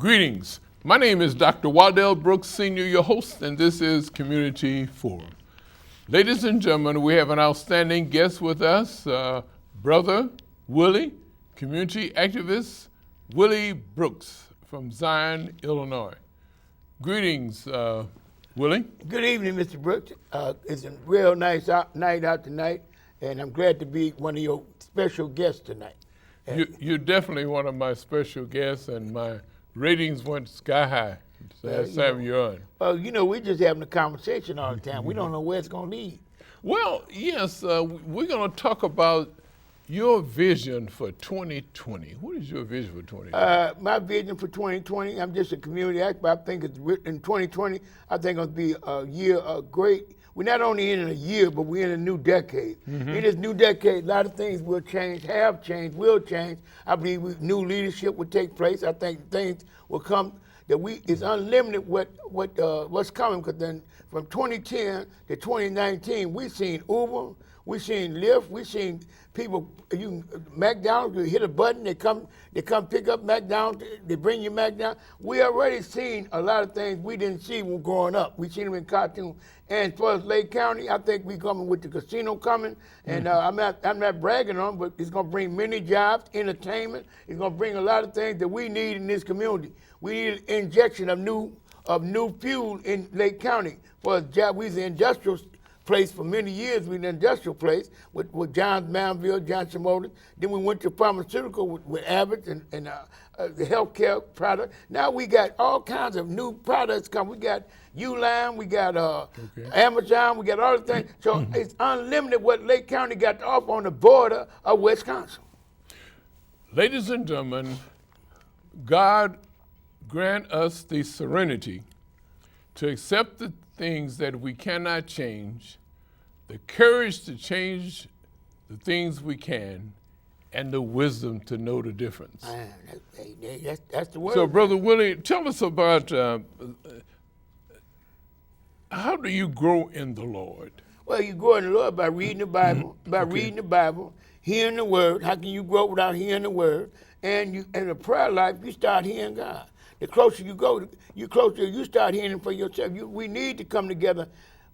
Greetings. My name is Dr. Willie Brooks, Sr., your host, and this is Community Forum. Ladies and gentlemen, we have an outstanding guest with us, Brother Willie, community activist Willie Brooks from Zion, Illinois. Greetings, Willie. Good evening, Mr. Brooks. It's a real nice night out tonight, and I'm glad to be one of your special guests tonight. You're definitely one of my special guests, and my ratings went sky high last time you're on. Well, we're just having a conversation all the time. We don't know where it's going to lead. Well, yes, we're going to talk about your vision for 2020. What is your vision for 2020? My vision for 2020, I'm just a community activist. I think it's in 2020, I think it'll be a year of great. We're not only in a year, but we're in a new decade. In this new decade, a lot of things will change, have changed, will change. I believe new leadership will take place. I think things will come that it's unlimited what's coming, because then from 2010 to 2019, we've seen Uber, we've seen Lyft, we've seen people, McDonald's, you hit a button, they come pick up McDonald's, they bring you McDonald's. We already seen a lot of things we didn't see when growing up. We seen them in cartoons. And as far as Lake County, I think we coming with the casino coming, and I'm not bragging on, but it's gonna bring many jobs, entertainment. It's gonna bring a lot of things that we need in this community. We need an injection of new fuel in Lake County for a job. We was an industrial place for many years. We were an industrial place with Johns Manville, Johnson Motors. Then we went to pharmaceutical with Abbott and the healthcare product. Now we got all kinds of new products coming. We got Uline, we got Amazon, we got all the things. So it's unlimited what Lake County got to offer on the border of Wisconsin. Ladies and gentlemen, God grant us the serenity to accept the things that we cannot change, the courage to change the things we can, and the wisdom to know the difference. That's the word. So, Brother Willie, tell us about how do you grow in the Lord? Well, you grow in the Lord by reading the Bible, reading the Bible, hearing the Word. How can you grow without hearing the Word? And in a prayer life, you start hearing God. The closer you go, you start hearing Him for yourself. We need to come together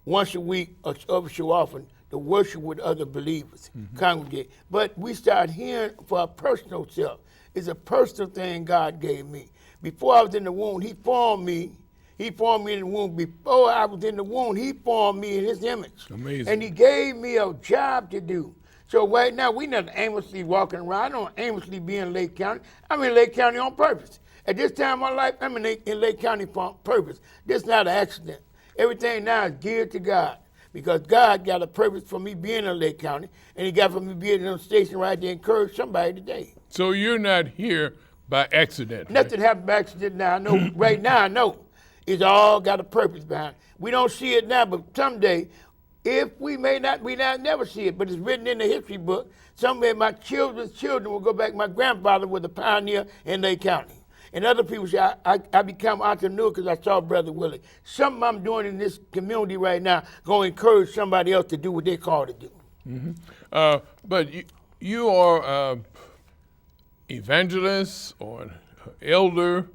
once a week or so often to worship with other believers, congregate. But we start hearing for our personal self. It's a personal thing God gave me. Before I was in the womb, He formed me. He formed me in the womb. Before I was in the womb, He formed me in His image. Amazing. And He gave me a job to do. So right now, we're not aimlessly walking around. I don't aimlessly be in Lake County. I'm in Lake County on purpose. At this time of my life, I'm in Lake County for purpose. This is not an accident. Everything now is geared to God, because God got a purpose for me being in Lake County, and He got for me being on the station right to encourage somebody today. So you're not here by accident. Nothing happened by accident now. I know right now, I know. It's all got a purpose behind it. We don't see it now, but someday, if we never see it, but it's written in the history book, someday my children's children will go back. My grandfather was a pioneer in Lake County. And other people say, I become entrepreneur because I saw Brother Willie. Something I'm doing in this community right now going to encourage somebody else to do what they call to do. But you are evangelist or elder.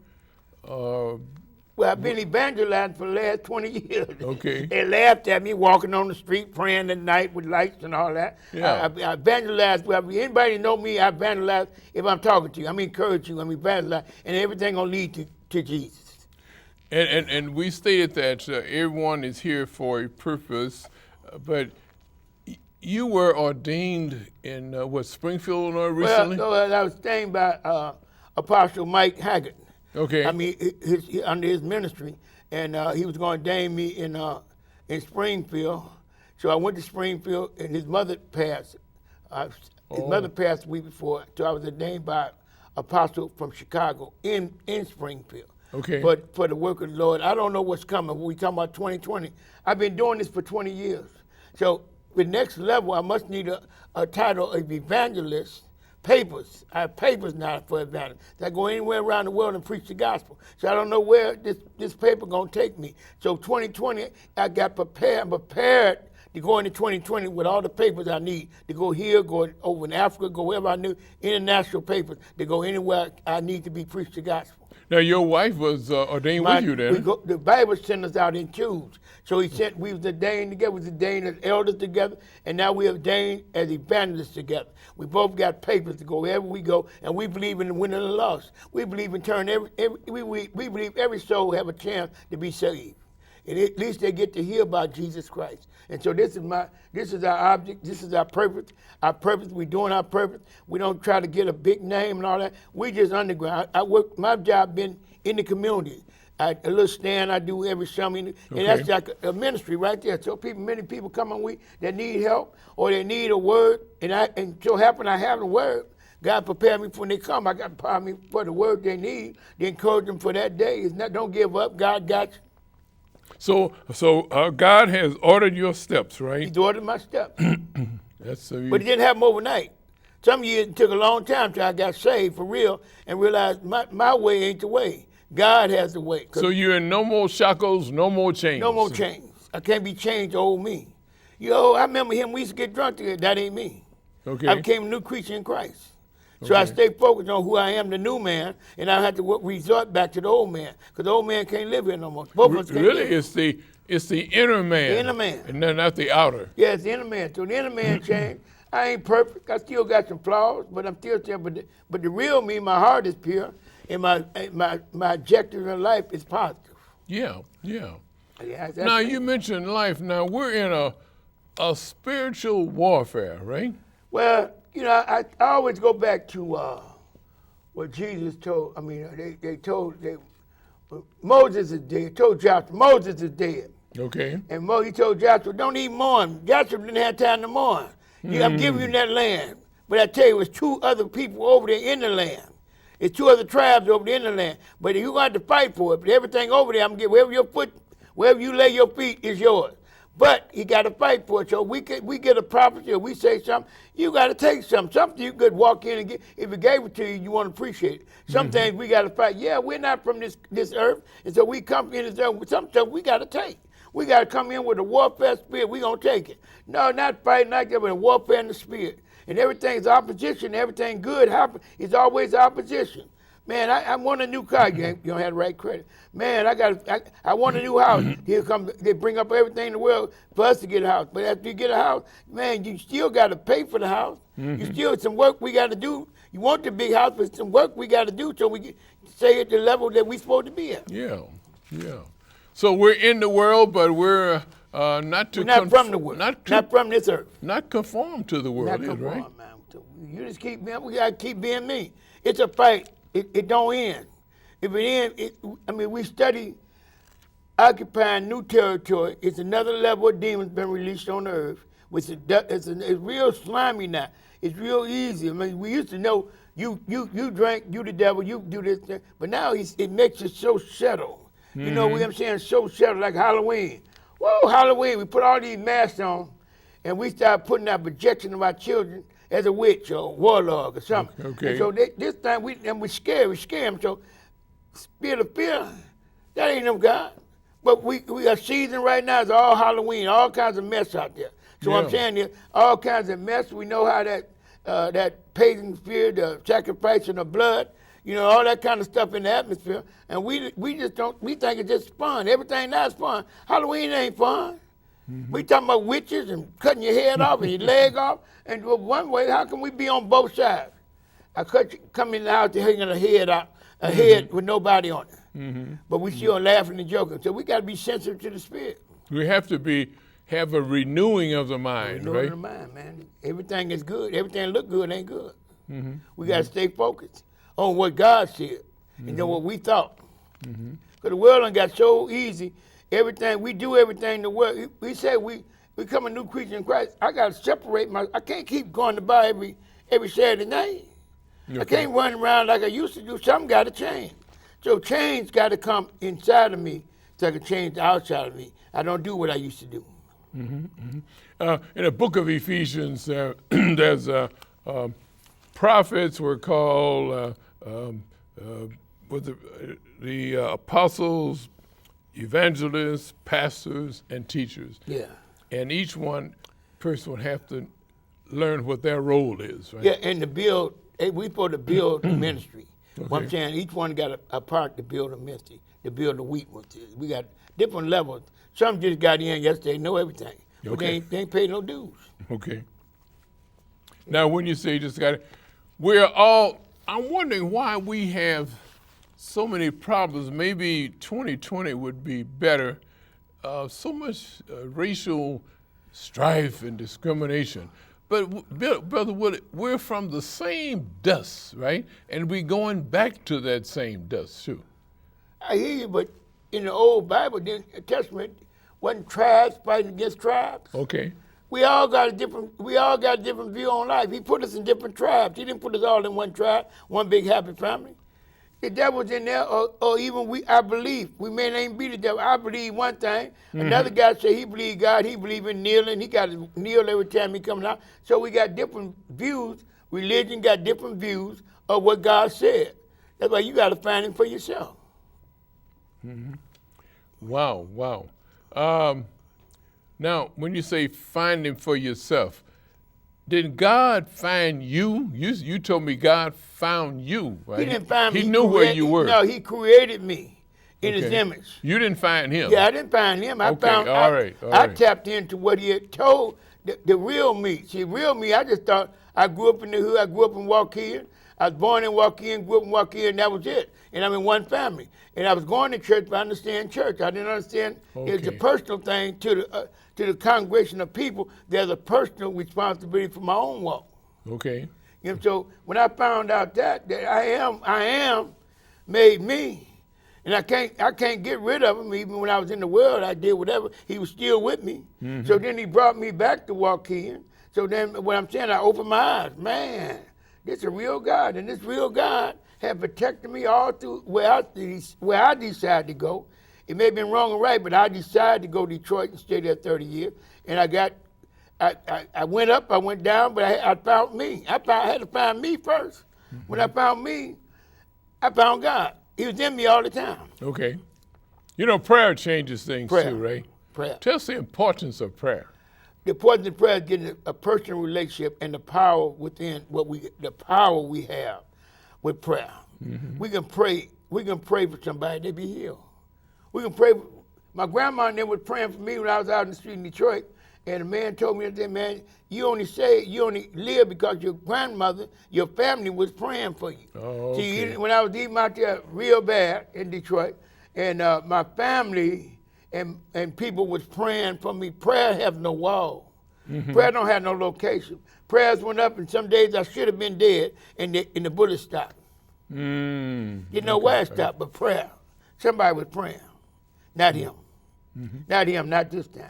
Well, I've been evangelizing for the last 20 years. Okay. They laughed at me walking on the street, praying at night with lights and all that. Yeah. I evangelize. Well, anybody know me, I evangelize if I'm talking to you. I'm encouraging you, I'm evangelizing, and everything going to lead to Jesus. And we stated that everyone is here for a purpose, but you were ordained in, Springfield, Illinois recently? Well, I was ordained by Apostle Mike Haggard. Okay. I mean, under his ministry, and he was going to ordain me in Springfield. So I went to Springfield, and his mother passed. His mother passed the week before, so I was ordained by Apostle from Chicago in Springfield. Okay. But for the work of the Lord, I don't know what's coming. When we talking about 2020, I've been doing this for 20 years. So the next level, I must need a title of evangelist. Papers. I have papers now for evangelism. I go anywhere around the world and preach the gospel. So I don't know where this paper gonna take me. So 2020, I got prepared. I'm prepared to go into 2020 with all the papers I need to go here, go over in Africa, go wherever I need, international papers to go anywhere I need to be preached the gospel. Now, your wife was ordained with you then. The Bible sent us out in twos. So we was ordained together, we was ordained as elders together, and now we are ordained as evangelists together. We both got papers to go wherever we go, and we believe in the winning and the lost. We believe in we believe every soul have a chance to be saved. And at least they get to hear about Jesus Christ. And so this is our object, this is our purpose. Our purpose, we're doing our purpose. We don't try to get a big name and all that. We just underground. I work, my job been in the community. A little stand I do every summer, and that's like a ministry right there. So many people come on week that need help or they need a word, and so happen I have the word. God prepared me for when they come. I got to prepare me for the word they need, to encourage them for that day. It's not, don't give up. God got you. So God has ordered your steps, right? He's ordered my steps. But He didn't happen overnight. Some years it took a long time till I got saved for real and realized my way ain't the way. God has the way. So you're in no more shackles, no more chains. No more chains. I can't be chained to old me. I remember him, we used to get drunk together. That ain't me. Okay. I became a new creature in Christ. So I stay focused on who I am, the new man, and I have to resort back to the old man, because the old man can't live here no more. Both of us can't live. It's the inner man. The inner man. And then not the outer. Yeah, it's the inner man. So the inner man changed. I ain't perfect. I still got some flaws, but I'm still there. But the real me, my heart is pure, and my objective in life is positive. Yeah. That's Now, you mentioned life. Now, we're in a spiritual warfare, right? Well, I always go back to what Jesus told. I mean, Moses is dead. Told Joshua, Moses is dead. Okay. And he told Joshua, don't even mourn. Joshua didn't have time to mourn. I'm giving you that land. But I tell you, it's two other people over there in the land. It's two other tribes over there in the land. But you're going to have to fight for it. But everything over there, I'm going to give wherever you lay your feet is yours. But you got to fight for it. So we get a prophecy or we say something, you got to take something. Something you could walk in and get. If it gave it to you, you want to appreciate it. Some things we got to fight. Yeah, we're not from this earth. And so we come in this earth with some stuff we got to take. We got to come in with a warfare spirit. We're going to take it. No, not fighting like that, but a warfare in the spirit. And everything's opposition. Everything good happens. It's always opposition. Man, I want a new car. You don't have the right credit. Man, I want a new house. They bring up everything in the world for us to get a house. But after you get a house, man, you still got to pay for the house. You still, some work we got to do. You want the big house, but some work we got to do so we stay at the level that we're supposed to be at. Yeah. So we're in the world, but we're not from the world. Not from this earth. Not conform to the world, not conform, right? Man. You just we got to keep being me. It's a fight. It don't end. If it ends, we study occupying new territory. It's another level of demons been released on the earth. It's real slimy now. It's real easy. We used to know you drink, you the devil, you do this thing. But now it makes it so settled. You know what I'm saying? So settled, like Halloween. Whoa, Halloween, we put all these masks on, and we start putting our projection of our children as a witch or warlock or something. Okay. And so this time we scare them. So spirit of fear, that ain't no God. But we are season right now is all Halloween, all kinds of mess out there. So I'm saying there, all kinds of mess. We know how that pagan spirit, the sacrifice of the blood, all that kind of stuff in the atmosphere. And we just don't, we think it's just fun. Everything now is fun. Halloween ain't fun. We talking about witches and cutting your head off and your leg off. And one way, how can we be on both sides? Come in the house hanging a head out, a head with nobody on it. But we still laughing and joking. So we got to be sensitive to the spirit. We have to have a renewing of the mind, renewing right? of the mind, man. Everything is good. Everything look good ain't good. We got to stay focused on what God said and then what we thought. Because the world done got so easy. We do everything the world. We say we become a new creature in Christ. I got to separate I can't keep going to bar every Saturday night. Okay. I can't run around like I used to do. Something got to change. So change got to come inside of me so I can change the outside of me. I don't do what I used to do. In the book of Ephesians, there's prophets were called the apostles, evangelists, pastors, and teachers. Yeah. And each person would have to learn what their role is, right? Yeah, and we supposed to build the ministry. What I'm saying, each one got a part to build a ministry, to build a wheat with it. We got different levels. Some just got in yesterday, know everything. But Okay. they ain't paid no dues. Okay. Now, when you say you just got it, I'm wondering why we have so many problems. Maybe 2020 would be better. So much racial strife and discrimination. But, Brother Wood, we're from the same dust, right? And we're going back to that same dust, too. I hear you, but in the old Bible, the Testament, wasn't tribes fighting against tribes? Okay. We all got a different view on life. He put us in different tribes. He didn't put us all in one tribe, one big happy family. The devil's in there, or even I believe. We may not even be the devil. I believe one thing. Another guy say he believe God. He believe in kneeling. He got to kneel every time he comes out. So we got different views. Religion got different views of what God said. That's why you got to find him for yourself. Wow. Now, when you say find him for yourself, did God find you? You told me God found you, right? He didn't find me. He knew where you were. No, he created me in his image. You didn't find him? Yeah, I didn't find him. All right. I tapped into what he had told, the real me. See, real me, I just thought I grew up in the hood. I grew up in Waukegan. I was born in Waukegan, grew up in Waukegan, and that was it. And I'm in one family. And I was going to church, but I understand church. I didn't understand it's a personal thing to the congregation of people. There's a personal responsibility for my own walk. Okay. You know, so when I found out that I am made me, and I can't get rid of him. Even when I was in the world, I did whatever. He was still with me. So then he brought me back to Waukegan. So then what I'm saying, I opened my eyes. Man, this is a real God, and this real God had protected me all through where I decided to go. It may have been wrong or right, but I decided to go to Detroit and stay there 30 years. And I went up, I went down, but I found me. I had to find me first. When I found me, I found God. He was in me all the time. Okay. You know, prayer changes things too, right? Prayer. Tell us the importance of prayer. The importance of prayer is getting a personal relationship and the power within the power we have with prayer. We can pray. We can pray for somebody, they be healed. We can pray. My grandma and them was praying for me when I was out in the street in Detroit, and a man told me that, man, you only live because your grandmother, your family was praying for you. Oh, okay. See, when I was even out there real bad in Detroit, and my family and people was praying for me. Prayer have no wall. Prayer don't have no location. Prayers went up, and some days I should have been dead, and the bullet stopped. Didn't know where it stopped, but prayer. Somebody was praying. Not him. Not him, not this time.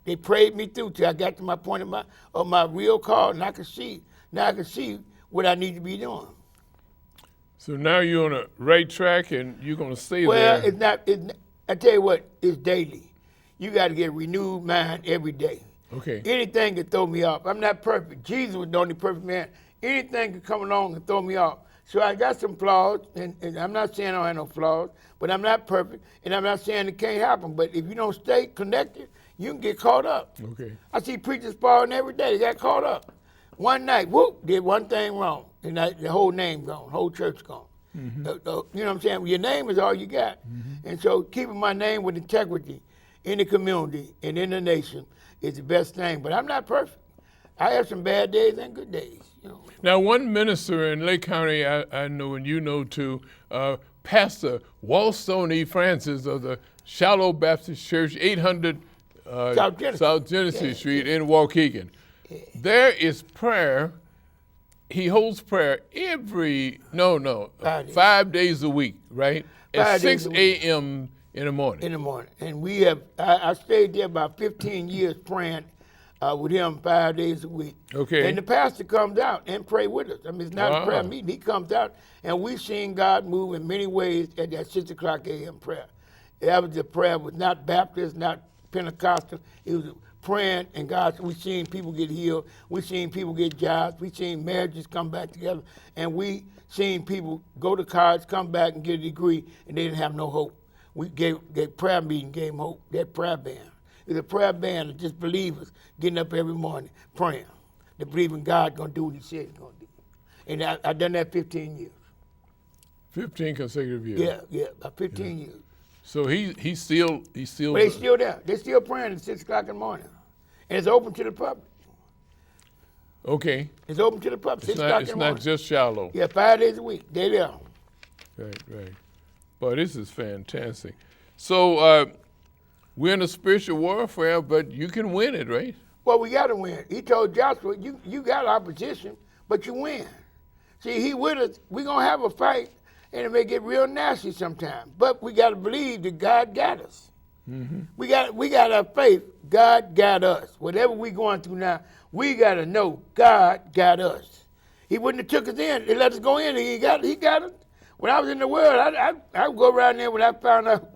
They prayed me through till I got to my point of my real call, and I could see what I need to be doing. So now you're on a right track, and you're going to stay Well, there. it's not. I tell you what, it's daily. You got to get a renewed mind every day. Okay. Anything can throw me off. I'm not perfect. Jesus was the only perfect man. Anything can come along and throw me off. So I got some flaws, and I'm not saying I don't have no flaws, but I'm not perfect, and I'm not saying it can't happen. But if you don't stay connected, you can get caught up. Okay. I see preachers falling every day. They got caught up. One night, whoop, did one thing wrong, and the whole name gone, whole church gone. You know what I'm saying? Your name is all you got. And so keeping my name with integrity in the community and in the nation is the best thing. But I'm not perfect. I have some bad days and good days. You know. Now, one minister in Lake County I know, and you know too, Pastor Wallstone E. Francis of the Shallow Baptist Church, 800 South Genesee Street in Waukegan. There is prayer. He holds prayer 5 days a week, right? At 6 a.m. in the morning. In the morning. And I stayed there about 15 years praying with him 5 days a week. Okay. And the pastor comes out and pray with us. I mean, it's not a prayer meeting. He comes out, and we've seen God move in many ways at that 6 o'clock a.m. prayer. That was the prayer, was not Baptist, not Pentecostal. It was praying, and God, we seen people get healed. We seen people get jobs. We seen marriages come back together. And we seen people go to college, come back and get a degree, and they didn't have no hope. We gave prayer meeting, gave them hope. That prayer band. It's a prayer band of just believers getting up every morning praying. They believe in God going to do what he said he's going to do. And I've done that 15 years. 15 consecutive years. Yeah, about 15 years. So he's still. But they still there. They're still praying at 6 o'clock in the morning, and it's open to the public. Okay. It's open to the public. 6 o'clock in the morning. It's not just Shiloh. Yeah, 5 days a week. They're there. Right. Boy, this is fantastic. So we're in a spiritual warfare, but you can win it, right? Well, we got to win. He told Joshua, you got opposition, but you win. See, he with us. We're going to have a fight, and it may get real nasty sometimes. But we got to believe that God got us. Mm-hmm. We got our faith. God got us. Whatever we're going through now, we got to know God got us. He wouldn't have took us in. He let us go in. He got us. When I was in the world, I would go around there. When I found out,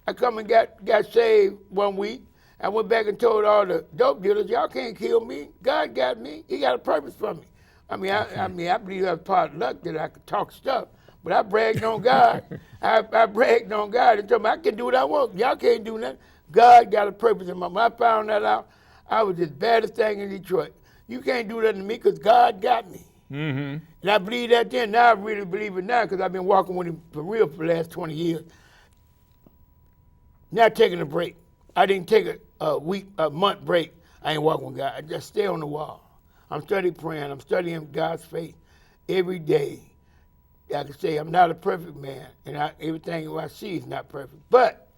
I come and got saved one week. I went back and told all the dope dealers, y'all can't kill me. God got me. He got a purpose for me. I believe that's part of luck that I could talk stuff, but I bragged on God. I bragged on God and told me I can do what I want. Y'all can't do nothing. God got a purpose in my life. When I found that out, I was the baddest thing in Detroit. You can't do nothing to me because God got me. Mm-hmm. And I believe that then. Now I really believe it now because I've been walking with him for real for the last 20 years. Not taking a break. I didn't take a month break. I ain't walking with God. I just stay on the wall. I'm studying praying. I'm studying God's faith every day. I can say I'm not a perfect man, and everything I see is not perfect. But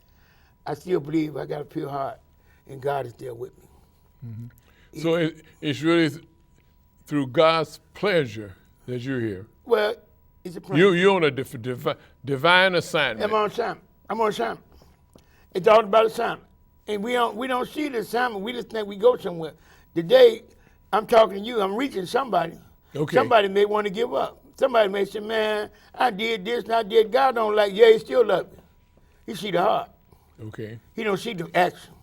I still believe I got a pure heart, and God is there with me. Mm-hmm. So it's really through God's pleasure that you're here. Well, it's a plan. You're on a divine assignment. I'm on assignment. It's all about assignment. And we don't see the assignment. We just think we go somewhere. Today, I'm talking to you. I'm reaching somebody. Okay. Somebody may want to give up. Somebody may say, man, I did this and I did. God don't like, yeah, he still love you. He see the heart. Okay. He don't see the action.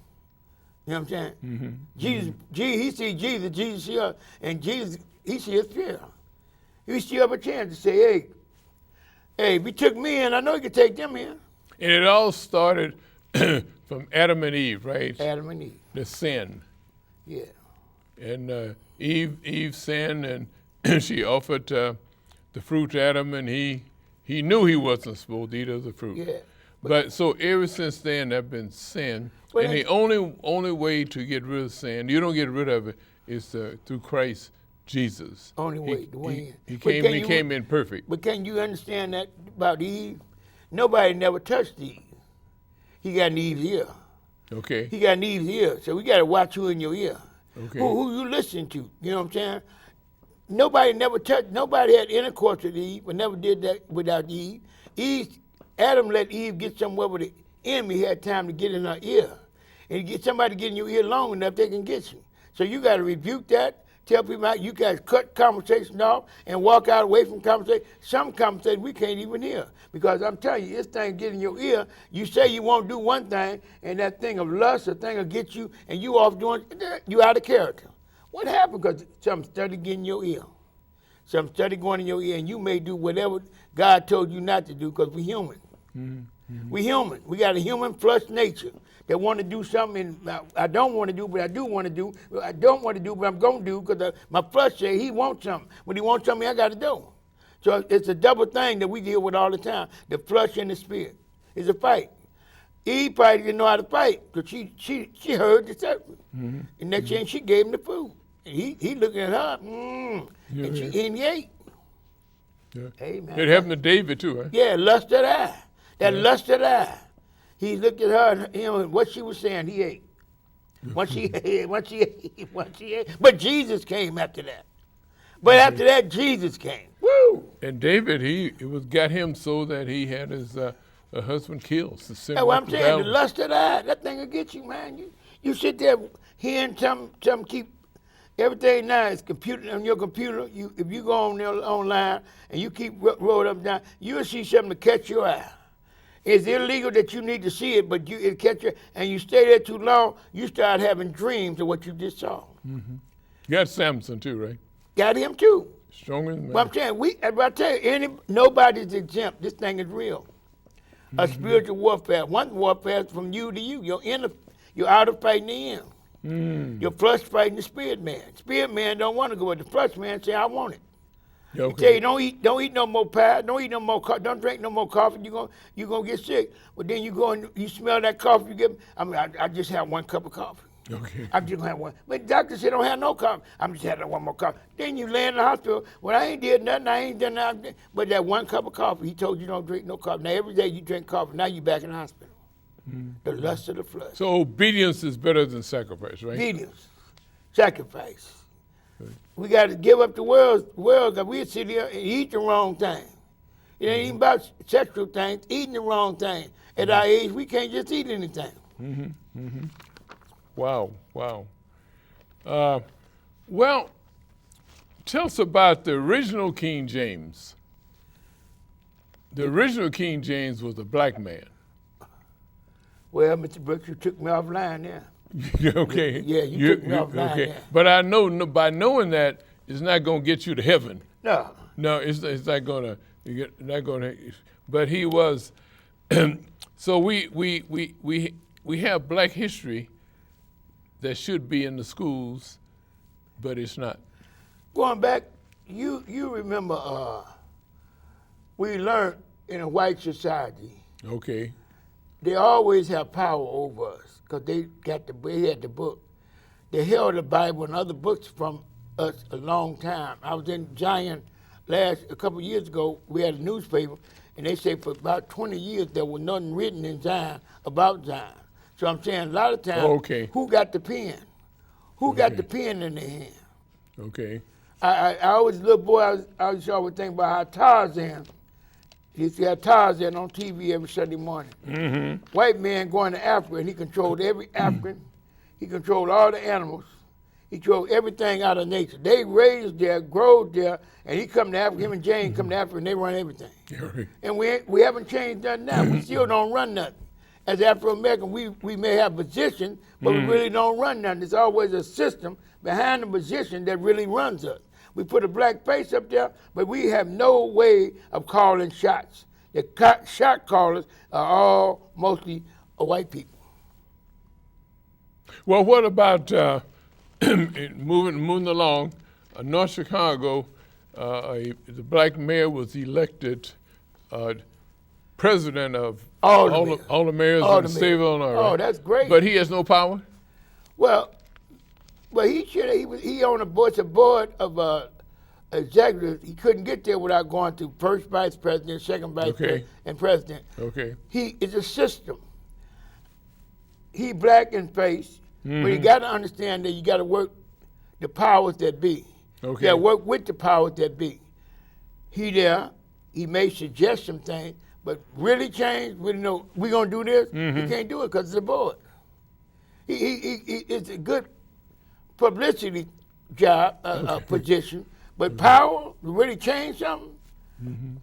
You know what I'm saying? Mm-hmm. Jesus, he see Jesus. Jesus see us. And Jesus, he see his fear. He still have a chance to say, hey, if he took me in, I know he could take them in. And it all started from Adam and Eve, right? Adam and Eve. The sin. Yeah. And Eve sinned, and she offered the fruit to Adam, and he knew he wasn't supposed to eat of the fruit. Yeah. But so ever since then, there's been sin, and the only way to get rid of sin, you don't get rid of it, is through Christ Jesus. Only way, the way in. He came in perfect. But can you understand that about Eve? Nobody never touched Eve. He got in Eve's ear. Okay. He got in Eve's ear, so we got to watch who in your ear. Okay. Who you listen to, you know what I'm saying? Nobody had intercourse with Eve, but never did that without Eve. Adam let Eve get somewhere where the enemy had time to get in her ear. And get somebody to get in your ear long enough, they can get you. So you got to rebuke that, tell people you guys cut conversation off and walk out away from conversation. Some conversations we can't even hear because I'm telling you, this thing get in your ear. You say you won't do one thing, and that thing of lust, a thing will get you, and you off doing, you out of character. What happened? Because something started getting in your ear. Something started going in your ear, and you may do whatever God told you not to do because we're human. Mm-hmm. We're human. We got a human flesh nature that want to do something I don't want to do, but I do want to do. I don't want to do, but I'm going to do because my flesh says he wants something. When he wants something, I got to do. So it's a double thing that we deal with all the time, the flesh and the spirit. It's a fight. Eve probably didn't know how to fight because she heard the serpent. Mm-hmm. And next thing she gave him the food. And he looking at her, and he ate. Yeah. Amen. It happened to David too, right? Yeah, lust of the eye. That lust of the eye. He looked at her, and what she was saying, he ate. Once she ate. But Jesus came after that. But after that, Jesus came. Woo! And David, it got him so that he had his husband killed. That's what I'm saying. The lust of the eye, that thing will get you, man. You sit there hearing some keep everything now is computer on your computer. If you go on there online and you keep rolling up and down, you'll see something to catch your eye. It's illegal that you need to see it, but it'll catch you, and you stay there too long, you start having dreams of what you just saw. Mm-hmm. You got Samson too, right? Got him too. Stronger than But I'm saying, I tell you, nobody's exempt. This thing is real. Mm-hmm. A spiritual warfare. One warfare is from you to you. You're out of fighting the end. Your flesh fighting the spirit man. Spirit man don't want to go with the flesh man. Say, I want it. Okay. He tell you don't eat no more pie, don't eat no more don't drink no more coffee. You gonna get sick. But then you go and you smell that coffee. You get. I just have 1 cup of coffee. Okay. I'm just gonna have one. But the doctor said don't have no coffee. I'm just having 1 more coffee. Then you lay in the hospital. Well, I ain't did nothing. I ain't done nothing. But that 1 cup of coffee, he told you don't drink no coffee. Now every day you drink coffee. Now you back in the hospital. The lust of the flesh. So obedience is better than sacrifice, right? Obedience, sacrifice. We got to give up the world because we sit here and eat the wrong thing. It ain't even about sexual things, eating the wrong thing. At our age, we can't just eat anything. Wow. Well, tell us about the original King James. The original King James was a black man. Well, Mr. Brooks, you took me offline there. Okay. Yeah, you took me offline okay. there. But I know by knowing that, it's not going to get you to heaven. No. No, it's not going to. But he was. So we have black history that should be in the schools, but it's not. Going back, you remember we learned in a white society. Okay. They always have power over us because they had the book. They held the Bible and other books from us a long time. I was in Zion a couple of years ago. We had a newspaper, and they say for about 20 years there was nothing written in Zion about Zion. So I'm saying a lot of times, who got the pen? Who got the pen in their hand? Okay. I always, little boy, I was always thinking about how Tarzan. He used to have Tarzan on TV every Sunday morning. White man going to Africa, and he controlled every African. He controlled all the animals. He controlled everything out of nature. They raised there, growed there, and he come to Africa, him and Jane come to Africa, and they run everything. And we haven't changed nothing now. We still don't run nothing. As Afro-American, we may have position, but we really don't run nothing. There's always a system behind the position that really runs us. We put a black face up there, but we have no way of calling shots. The shot callers are all mostly white people. Well, what about moving along? North Chicago, the black mayor was elected president of all the mayors in the state of Illinois. Right? Oh, that's great. But he has no power? Well, he on a board of executives. He couldn't get there without going through first vice president, second vice president, and president. Okay. It's a system. He black in face, but you got to understand that you got to work the powers that be. Okay. You got to work with the powers that be. He may suggest some things, but really change, we know we're going to do this, he can't do it because it's a board. It's a good publicity job, position, but power to really change something.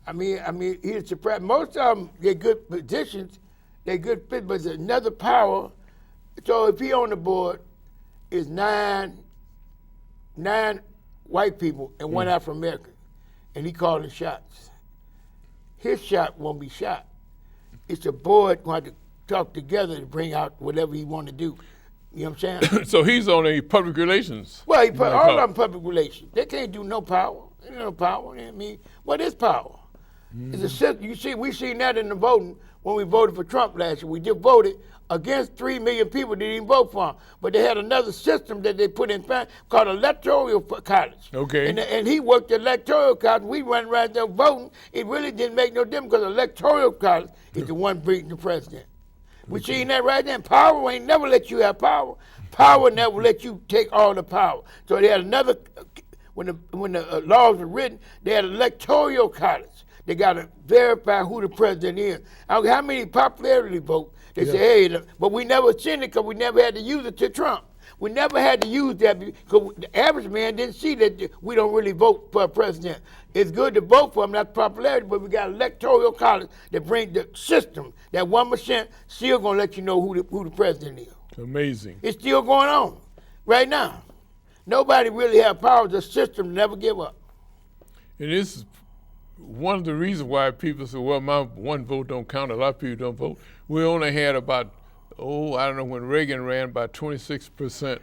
I mean, he's surprised. Most of them, they're good positions, they're good fit, but there's another power. So if he on the board, is nine white people and one Afro-American, and he calling shots. His shot won't be shot. It's a board going to talk together to bring out whatever he want to do. You know what I'm saying? So he's on a public relations. Well, all of them public relations. They can't do no power. There's no power. I mean, what is power? It's a system. You see, we seen that in the voting when we voted for Trump last year. We just voted against 3 million people that didn't vote for him. But they had another system that they put in place called electoral college. Okay. And he worked the electoral college. We went right there voting. It really didn't make no difference because electoral college is the one beating the president. We seen that right there. Power ain't never let you have power. Power never let you take all the power. So they had another, when the laws were written, they had electoral college. They got to verify who the president is. I don't care how many popularity votes. They say, hey, but we never seen it because we never had to use it to Trump. We never had to use that because the average man didn't see that we don't really vote for a president. It's good to vote for him, that's popularity, but we got electoral college that bring the system, that 1% still going to let you know who the president is. Amazing. It's still going on right now. Nobody really have power. The system never give up. And this is one of the reasons why people say, well, my one vote don't count. A lot of people don't vote. We only had about, I don't know, when Reagan ran, about 26%,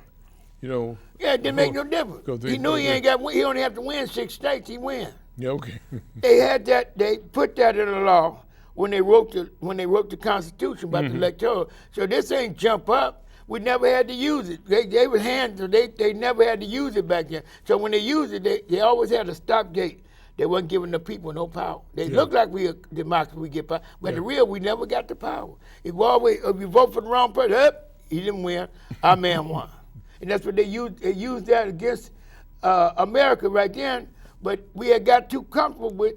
Yeah, it didn't make no difference. He knew he only have to win 6 states, he win. Yeah, okay. They had that. They put that in the law when they wrote the Constitution about the electoral. So this ain't jump up. We never had to use it. They were they never had to use it back then. So when they used it, they always had a stop gate. They wasn't giving the people no power. They look like we a democracy, we get power, but the real, we never got the power. If you vote for the wrong person, he didn't win. Our man won, and that's what they used. They used that against America right then. But we had got too comfortable with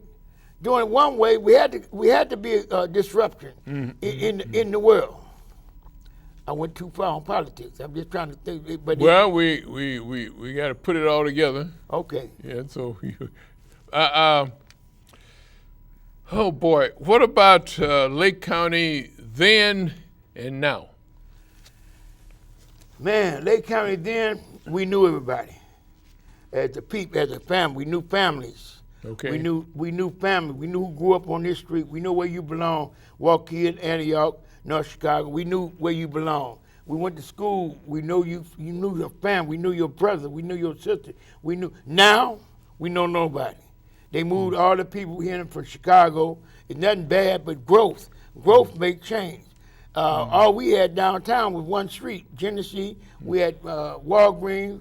doing it one way. We had to be a disruption in the world. I went too far on politics. I'm just trying to think. But well, we got to put it all together. Okay. Yeah. So, oh boy, what about Lake County then and now? Man, Lake County then, we knew everybody. As a family, we knew families. Okay. We knew family. We knew who grew up on this street. We knew where you belong. Waukegan, Antioch, North Chicago. We knew where you belong. We went to school. We knew you knew your family. We knew your brother. We knew your sister. Now we know nobody. They moved all the people here from Chicago. It's nothing bad, but growth. Growth makes change. All we had downtown was one street, Genesee. We had Walgreens,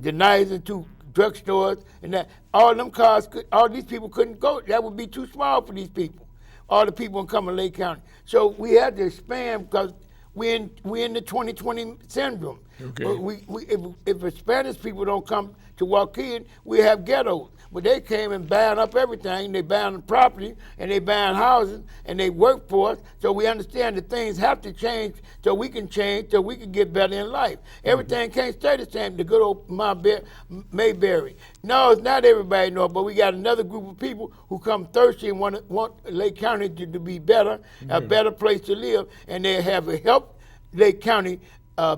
Denny's, and 2 drugstores, and that. All them cars, all these people couldn't go. That would be too small for these people. All the people in coming Lake County. So we had to expand because we in the 2020 syndrome. Okay. If Spanish people don't come to Waukegan, we have ghettos. But they came and banned up everything. They banned property, and they banned housing, and they work for us. So we understand that things have to change so we can change, so we can get better in life. Everything can't stay the same. The good old Mayberry. No, it's not everybody, no, but we got another group of people who come thirsty and want Lake County to be better, a better place to live, and they have helped Lake County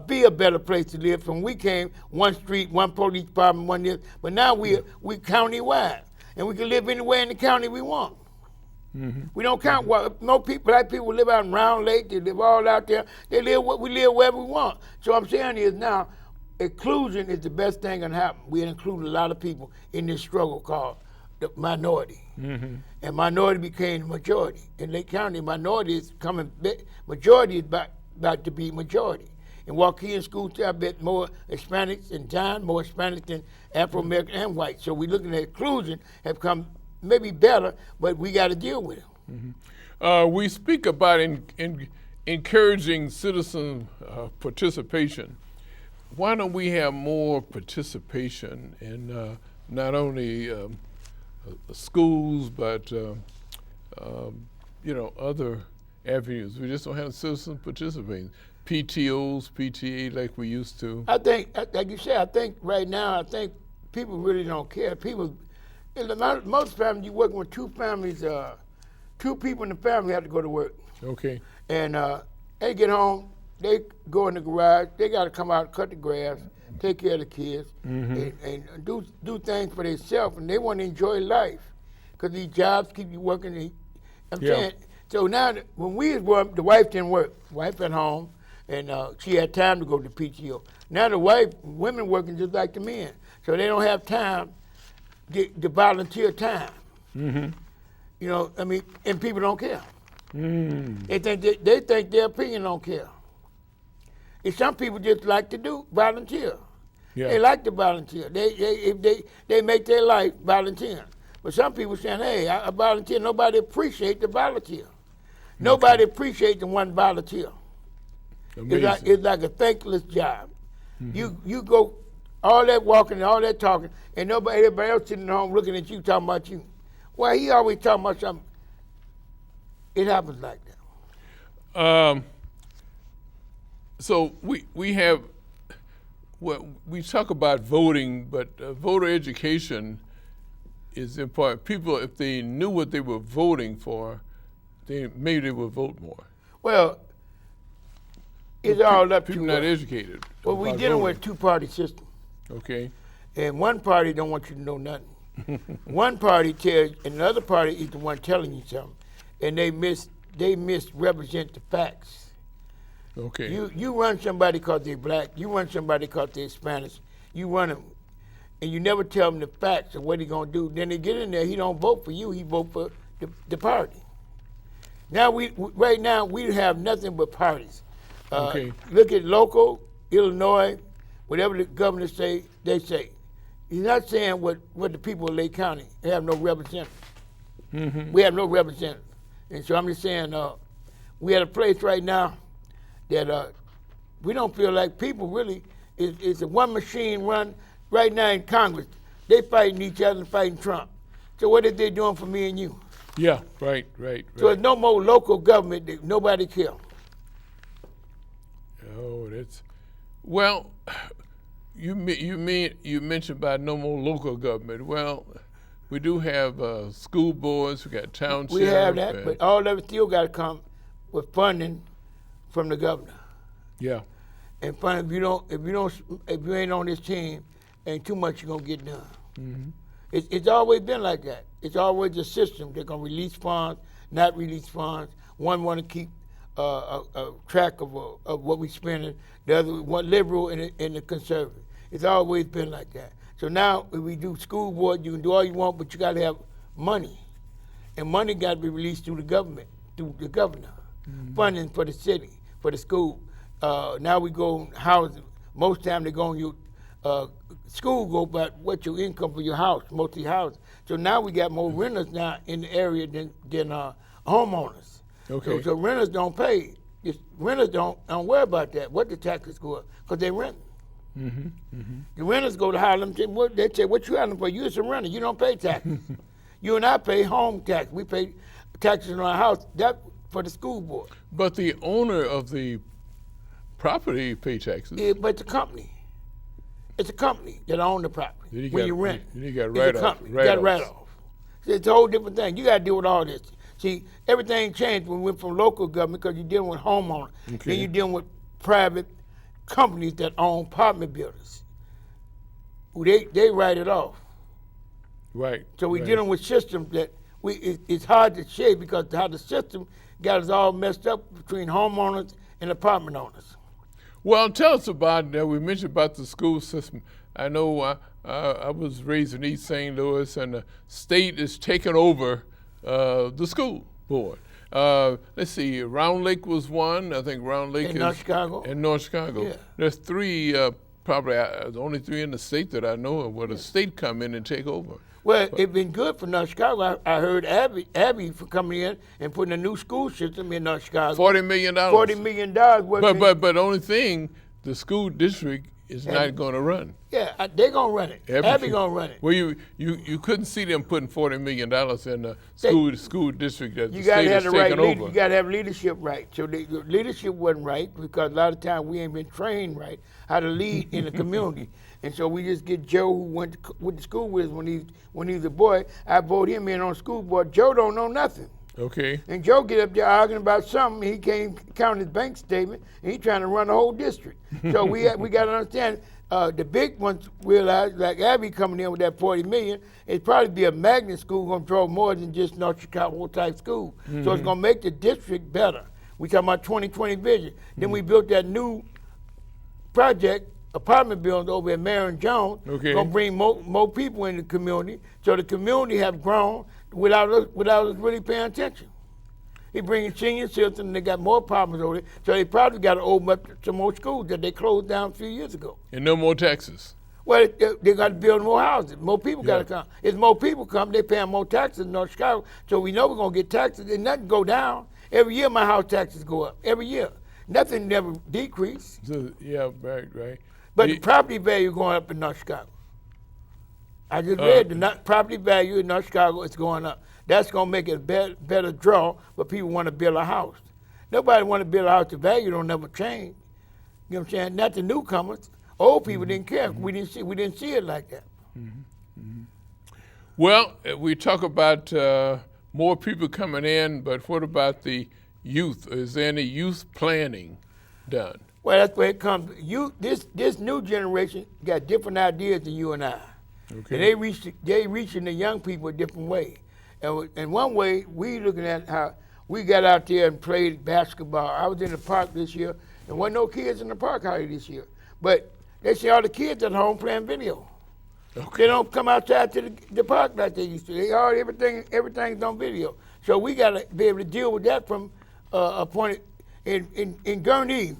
be a better place to live. From we came, one street, one police department, one this, but now we county-wide, and we can live anywhere in the county we want. We don't count. No people, black people live out in Round Lake. They live all out there. We live wherever we want. So what I'm saying is now, inclusion is the best thing that can happen. We include a lot of people in this struggle called the minority, and minority became the majority. In Lake County, minority is coming. Majority is about to be majority. In Waukegan schools, I bet more Hispanics and John, more Hispanics than Afro-American and white. So we're looking at inclusion have come maybe better, but we got to deal with it. We speak about encouraging citizen participation. Why don't we have more participation in not only schools, but other avenues? We just don't have citizens participating. PTOs, PTA like we used to. I think, like you said, I think right now, people really don't care. People, most families, you're working with 2 families, 2 people in the family have to go to work. Okay. And they get home, they go in the garage, they got to come out and cut the grass, take care of the kids, and do things for themselves, and they want to enjoy life because these jobs keep you working. I'm saying, so now when we was working, the wife didn't work. Wife at home. And she had time to go to PTO. Now women working just like the men, so they don't have time to volunteer time. You know, I mean, and people don't care. They think their opinion don't care. And some people just like to volunteer. Yeah. They like to volunteer. They make their life volunteering. But some people saying, hey, I volunteer. Nobody appreciate the volunteer. Nobody appreciate the one volunteer. It's like a thankless job. You go all that walking and all that talking, and everybody else sitting at home looking at you talking about you. Well, he always talking about something. It happens like that. So we have, we talk about voting, but voter education is important. People, if they knew what they were voting for, maybe they would vote more. Well, it's all up to people not educated. Well, we're dealing with a 2-party system. Okay. And one party don't want you to know nothing. One party tells, and the other party is the one telling you something, and they misrepresent the facts. Okay. You run somebody because they're black. You run somebody because they're Spanish. You run them. and you never tell him the facts of what he's gonna do. Then they get in there, he don't vote for you, he vote for the party. Now right now we have nothing but parties. Okay. Look at local, Illinois, whatever the governor say, they say. He's not saying what the people of Lake County have no representative. Mm-hmm. We have no representative. And so I'm just saying, we at a place right now that we don't feel like people really, it's a one machine run right now in Congress. They fighting each other and fighting Trump. So what are they doing for me and you? Yeah, right. So there's no more local government that nobody care. Oh, that's well. You mentioned about no more local government. Well, we do have school boards. We got townships. We have that, but all of it still got to come with funding from the governor. Yeah. And funding, if you ain't on this team, ain't too much you're gonna get done. Mm-hmm. It's always been like that. It's always a system. They're gonna release funds, not release funds. One want to keep a track of what we spending. The other one liberal and the conservative. It's always been like that. So now if we do school board, you can do all you want, but you got to have money, and money got to be released through the government, through the governor, funding for the city, for the school. Now we go housing. Most time they go on your school go by what your income for your house, mostly housing. So now we got more renters now in the area than homeowners. Okay. So renters don't pay. Renters don't worry about that. What the taxes go up because they rent. Mm-hmm. Mm-hmm. The renters go to Harlem. They say, "What you having for? You a renter. You don't pay taxes. You and I pay home tax. We pay taxes on our house. That for the school board. But the owner of the property pay taxes. Yeah, but the company. It's a company that owns the property. When you rent, you got it's a company. You got write-off. So it's a whole different thing. You got to deal with all this. See, everything changed when we went from local government because you're dealing with homeowners. Okay. Then you're dealing with private companies that own apartment buildings. They write it off. Right. So we're dealing with systems that it's hard to shade because how the system got us all messed up between homeowners and apartment owners. Well, tell us about that. We mentioned about the school system. I know I was raised in East St. Louis, and the state is taking over the school board. Let's see, Round Lake was one. I think Round Lake in North Chicago. In North Chicago. Yeah. There's three, probably the only three in the state that I know of where the state come in and take over. Well, it's been good for North Chicago. I heard Abby for coming in and putting a new school system in North Chicago. $40 million. $40 million. But the only thing, the school district is not going to run. Yeah, they're going to run it. Abby going to run it. Well, you couldn't see them putting $40 million in the school district that the state is taking over. You got to have leadership right. So the leadership wasn't right because a lot of times we ain't been trained right how to lead in the community. And so we just get Joe, who went to school with us when he was a boy. I voted him in on school board. Joe don't know nothing. Okay. And Joe get up there arguing about something. He can't count his bank statement, and he trying to run the whole district. So we got to understand. The big ones realize, like Abby coming in with that $40 million, it'd probably be a magnet school going to draw more than just North Chicago type school. Mm-hmm. So it's going to make the district better. We talking about 2020 vision. Mm-hmm. Then we built that new project, apartment building over at Marion Jones. Okay. Going to bring more people in the community. So the community have grown without us really paying attention. He bringing senior citizens, and they got more apartments over there. So they probably got to open up some more schools that they closed down a few years ago. And no more taxes. Well, they got to build more houses. More people got to come. As more people come, they paying more taxes in North Chicago. So we know we're going to get taxes, and nothing go down. Every year my house taxes go up. Every year. Nothing never decrease. So, yeah, right. But the property value going up in North Chicago. I just read the property value in North Chicago is going up. That's going to make it a better draw, but people want to build a house. Nobody want to build a house. The value don't never change. You know what I'm saying? Not the newcomers. Old people didn't care. We didn't see it like that. Mm-hmm. Mm-hmm. Well, we talk about more people coming in, but what about the youth? Is there any youth planning done? Well, that's where it comes. This new generation got different ideas than you and I. Okay. And they reaching the young people a different way. And in one way, we looking at how we got out there and played basketball. I was in the park this year, and wasn't no kids in the park hardly this year. But they see all the kids at home playing video. They don't come outside to the park like they used to. They already everything's on video. So we got to be able to deal with that from a point in Gurnee.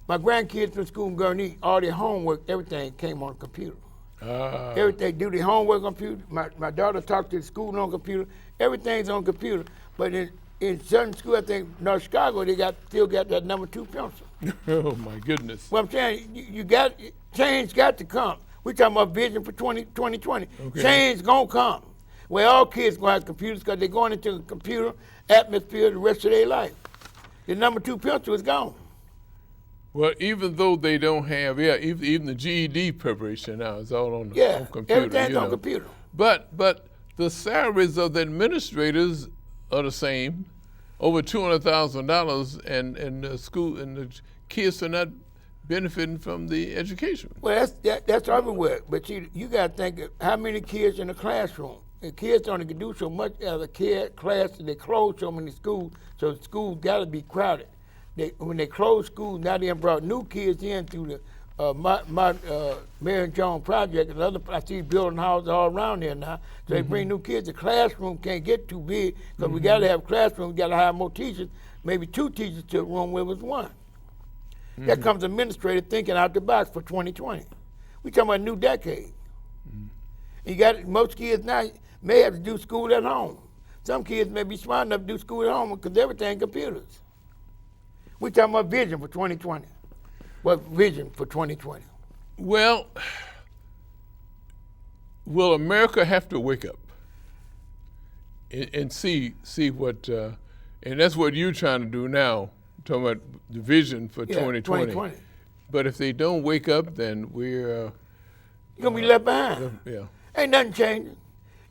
My grandkids from school in Gurnee, all their homework, everything came on a computer. Everything, do their homework on computer. My daughter talked to the school on computer. Everything's on computer. But in certain school, I think North Chicago, they still got that number 2 pencil. Oh my goodness. Well, I'm saying you got change got to come. We talking about vision for 2020. Okay. Change gonna come. Where all kids gonna have computers because they're going into a computer atmosphere the rest of their life. The number 2 pencil is gone. Well, even though they don't have, even the GED preparation now is all on the computer. Everything's on computer. But the salaries of the administrators are the same, over $200,000, and the school and the kids are not benefiting from the education. Well, that's everywhere. But you got to think of how many kids in the classroom. The kids only can do so much as a class, and they close so many schools, so the schools got to be crowded. When they closed schools, now they brought new kids in through the Mary Jones Project and other. I see building houses all around there now. So they bring new kids. The classroom can't get too big because we got to have classrooms. We got to hire more teachers, maybe 2 teachers to a room where it was 1. That comes administrator thinking out the box for 2020. We talking about a new decade. You got most kids now may have to do school at home. Some kids may be smart enough to do school at home because everything computers. We talking about vision for 2020. What vision for 2020? Well, will America have to wake up and see what, and that's what you're trying to do now, talking about the vision for 2020. But if they don't wake up, then we're you're gonna be left behind. Yeah, ain't nothing changing.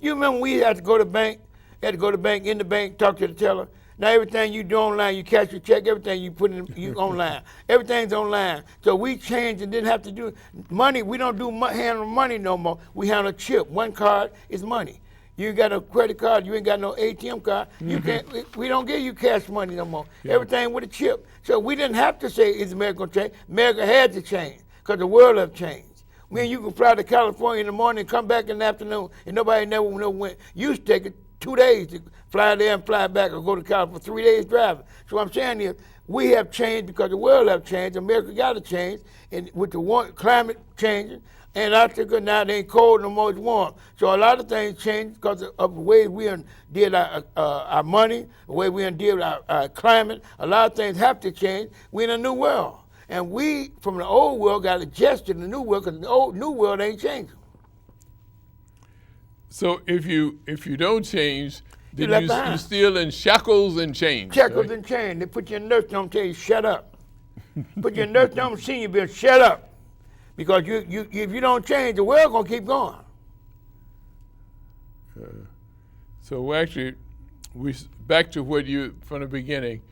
You remember we had to go to the bank, in the bank, talk to the teller. Now everything you do online, you cash your check, everything you put in, you online. Everything's online. So we changed and didn't have to do money. We don't do handle money no more. We handle chip. 1 card is money. You ain't got no credit card. You ain't got no ATM card. You can't. We don't give you cash money no more. Yeah. Everything with a chip. So we didn't have to say, is America going to change? America had to change because the world have changed. When you can fly to California in the morning and come back in the afternoon and nobody never know when. You used to take it 2 days to fly there and fly back or go to California for 3 days driving. So what I'm saying is we have changed because the world have changed. America got to change, and with the climate changing, and Antarctica now it ain't cold no more, it's warm. So a lot of things changed because of the way we did our money, the way we did our climate. A lot of things have to change. We're in a new world. And we, from the old world, got adjusted to the new world because the new world ain't changing. So if you don't change, then you're still in shackles and chains. Shackles right? and chains. They put you in nursing home and tell you, shut up. Put you in nursing home and senior bill, shut up. Because if you don't change, the world going to keep going. So actually, back to what you, from the beginning,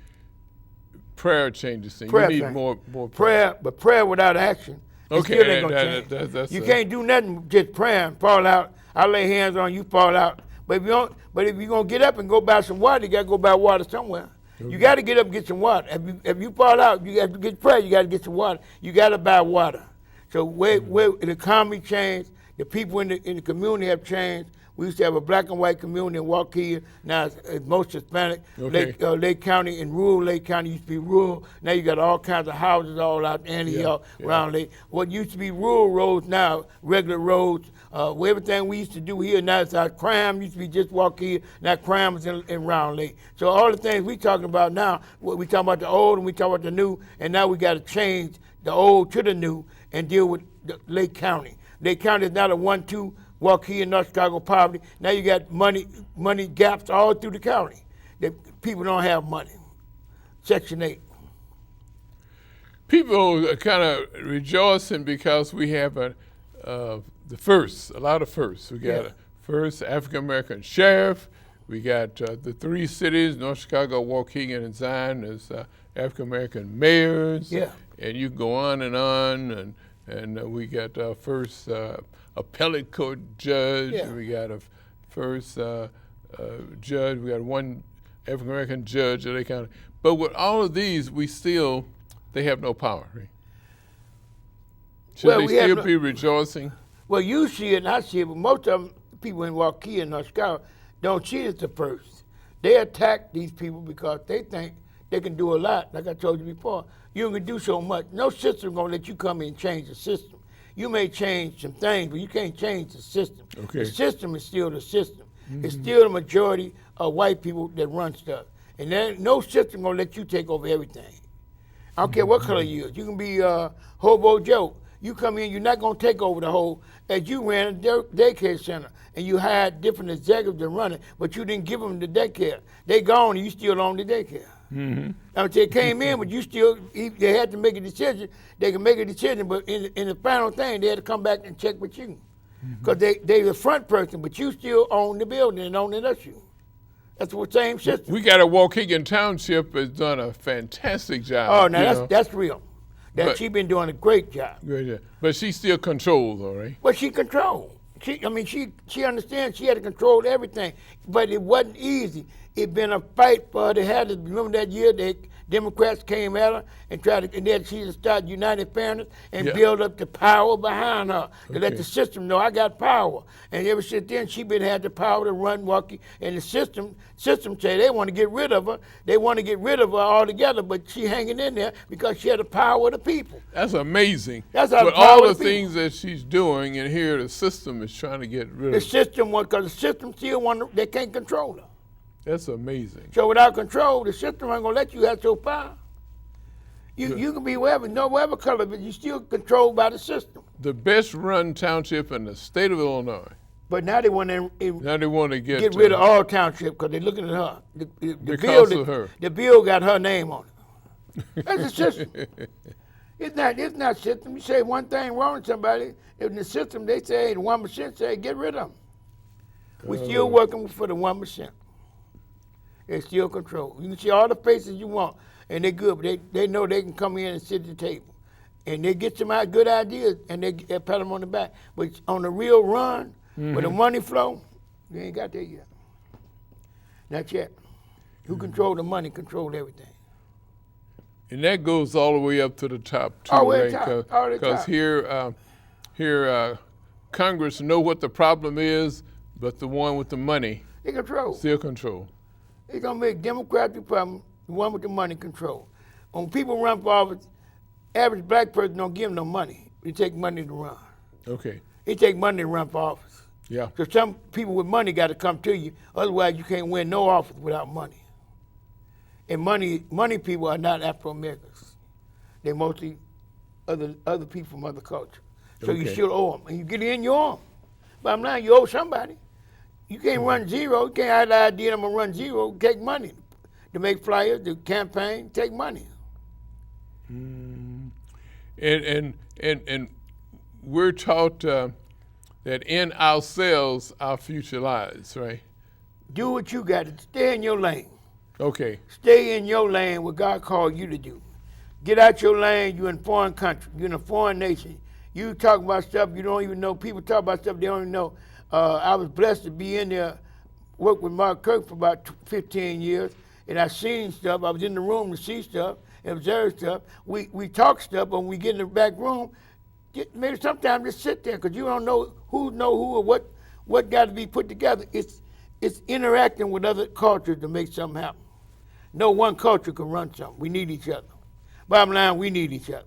prayer changes things. Prayer you need more prayer. But prayer without action, okay, still ain't going to change. You can't do nothing just prayer and fall out. I lay hands on you, fall out. But if you're gonna get up and go buy some water, you gotta go buy water somewhere. Okay. You gotta get up and get some water. If you fall out, you have to get prayer. You gotta get some water. You gotta buy water. So where the economy changed, the people in the community have changed. We used to have a black and white community in Waukegan. Now it's most Hispanic. Okay. Lake County and rural Lake County used to be rural. Now you got all kinds of houses all out Antioch, around Lake. What used to be rural roads now, regular roads. Everything we used to do here now, it's our crime used to be just Waukegan. Now crime is in Round Lake. So all the things we talking about now, we talking about the old and we talking about the new, and now we got to change the old to the new and deal with Lake County. Lake County is not a 1-2. Waukegan, North Chicago poverty. Now you got money gaps all through the county. That people don't have money. Section 8. People are kind of rejoicing because we have a lot of firsts. We got a first African American sheriff. We got the 3 cities, North Chicago, Waukegan, and Zion, as African American mayors. Yeah. And you can go on, and we got our first appellate court judge. Yeah. We got a first judge. We got 1 African American judge of Lake County. But with all of these, they have no power. Right? Should they still be rejoicing? Well, you see it and I see it, but most of them, people in Waukegan and North Carolina don't see it at first. They attack these people because they think they can do a lot. Like I told you before, you can do so much. No system gonna let you come in and change the system. You may change some things, but you can't change the system. Okay. The system is still the system. It's still the majority of white people that run stuff. And there ain't no system gonna let you take over everything. I don't care what color you is. You can be Hobo Joe. You come in, you're not gonna take over the whole, as you ran a daycare center and you had different executives that run it, but you didn't give them the daycare. They gone and you still own the daycare. Now they came in, but you still, they had to make a decision. They can make a decision, but in the final thing, they had to come back and check with you. Because they the front person, but you still own the building and own the issue. That's the same system. We got a Waukegan Township has done a fantastic job. Oh, now that's real. She's been doing a great job. Great job. But she still controls, though, right? Well, she controlled. She understands she had to control everything, but it wasn't easy. It been a fight for her. They had to remember that year the Democrats came at her and tried to, and then she started United Fairness and build up the power behind her to let the system know I got power. And ever since then, she been had the power to run Waukegan. And the system say they want to get rid of her. They want to get rid of her altogether, but she hanging in there because she had the power of the people. That's amazing. That's how but all the things that she's doing, and here the system is trying to get rid of her. The system, because the system still they can't control her. That's amazing. So without control, the system ain't gonna let you have your power. You can be whatever color, but you still controlled by the system. The best run township in the state of Illinois. But now they want to get rid of all township because they're looking at her. Because of her. The bill got her name on it. That's the system. It's not system. You say one thing wrong to somebody, in the system they say the 1% say get rid of them. We're still working for the 1%. They still control. You can see all the faces you want, and they're good, but they know they can come in and sit at the table. And they get some good ideas, and they pat them on the back. But on the real run, where the money flow, they ain't got there yet. Not yet. Who control the money, control everything. And that goes all the way up to the top, too, all the way right? Top. Because here Congress know what the problem is, but the one with the money they control. Still control. They're going to make Democrats the problem, the one with the money control. When people run for office, average black person don't give them no money. They take money to run. Okay. They take money to run for office. Yeah. So some people with money got to come to you. Otherwise, you can't win no office without money. And money people are not Afro-Americans. They're mostly other people from other cultures. So you still owe them. And you get in, you owe them. But I'm not, you owe somebody. You can't run zero. You can't have the idea I'm going to run zero. Take money to make flyers, to campaign, take money. And we're taught that in ourselves, our future lies, right? Do what you got to. Stay in your lane. Okay. Stay in your lane what God called you to do. Get out your lane. You're in foreign country. You're in a foreign nation. You talk about stuff you don't even know. People talk about stuff they don't even know. I was blessed to be in there, work with Mark Kirk for about 15 years, and I seen stuff. I was in the room to see stuff and observe stuff. We talk stuff, but when we get in the back room, maybe sometimes just sit there because you don't know who or what got to be put together. It's interacting with other cultures to make something happen. No one culture can run something. We need each other. Bottom line, we need each other.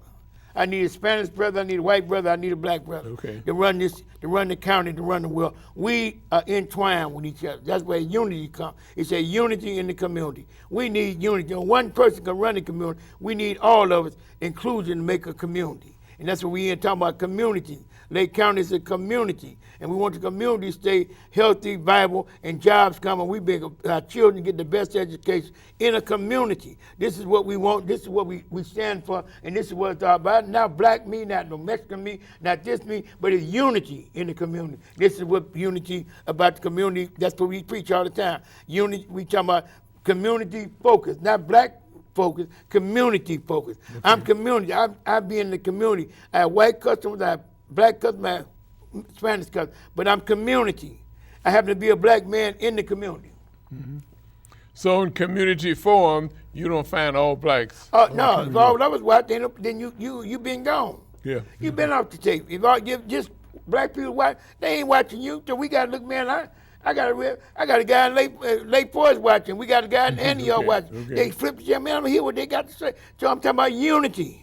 I need a Spanish brother, I need a white brother, I need a black brother to run this, to run the county, to run the world. We are entwined with each other. That's where unity comes. It's a unity in the community. We need unity. One person can run the community. We need all of us, inclusion, to make a community. And that's what we ain't talking about, community. Lake County is a community, and we want the community to stay healthy, viable, and jobs come, and we make our children get the best education in a community. This is what we want. This is what we stand for, and this is what it's all about. Not black me, not no Mexican me, not this me, but it's unity in the community. This is what unity about the community. That's what we preach all the time. Unity. We talking about community focus, not black focus, community focus. Okay. I'm community. I be in the community. I have white customers. I have black customers. I have Spanish customers. But I'm community. I happen to be a black man in the community. Mm-hmm. So in community forum, you don't find all blacks. No, if all that was white, then you been gone. Yeah. You've been off the tape. If just black people watch. They ain't watching you. So we gotta look, man. I got a guy in Lake Forest watching. We got a guy in Antioch watching. Okay. They flip the man. I'm hear what they got to say. So I'm talking about unity.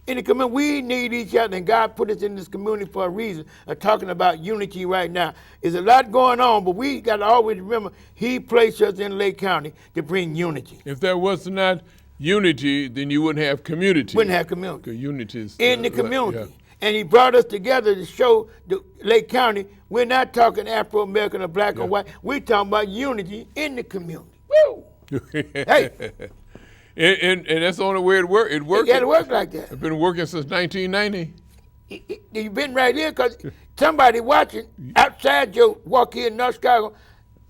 In the community, we need each other, and God put us in this community for a reason. I'm talking about unity right now. There's a lot going on, but we got to always remember He placed us in Lake County to bring unity. If there was not unity, then you wouldn't have community. Wouldn't have community. Because unity is in the community. Yeah. And He brought us together to show the Lake County we're not talking Afro-American or black or white. We're talking about unity in the community. Woo! Hey. And that's the only way it works. It works. It got to work like that. It's been working since 1990. You've been right here because somebody watching outside your walk here in North Chicago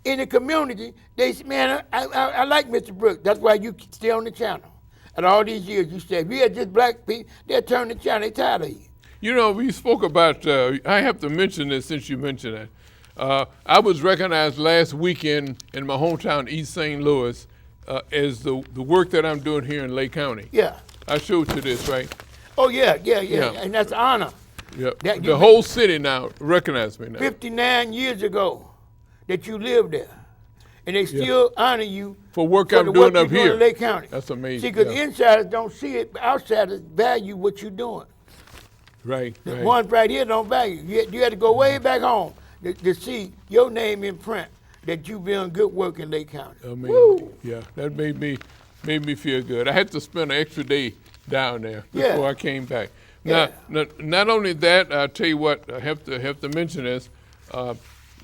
in the community, they say, man, I like Mr. Brooks. That's why you stay on the channel. And all these years you say, if you had just black people, they'll turn the channel. They're tired of you. You know, we spoke about, I have to mention this since you mentioned that. I was recognized last weekend in my hometown, East St. Louis, as the work that I'm doing here in Lake County. Yeah. I showed you this, right? Oh, yeah. And that's an honor. Yeah. The whole city now recognizes me now. 59 years ago that you lived there. And they still honor you for work I'm doing up here in Lake County. That's amazing. See, because insiders don't see it, but outsiders value what you're doing. Right. The ones right here don't value. You had to go way back home to see your name in print that you've been good work in Lake County. Amazing. Yeah, that made me feel good. I had to spend an extra day down there before I came back. Now, not only that, I'll tell you what, I have to mention this. My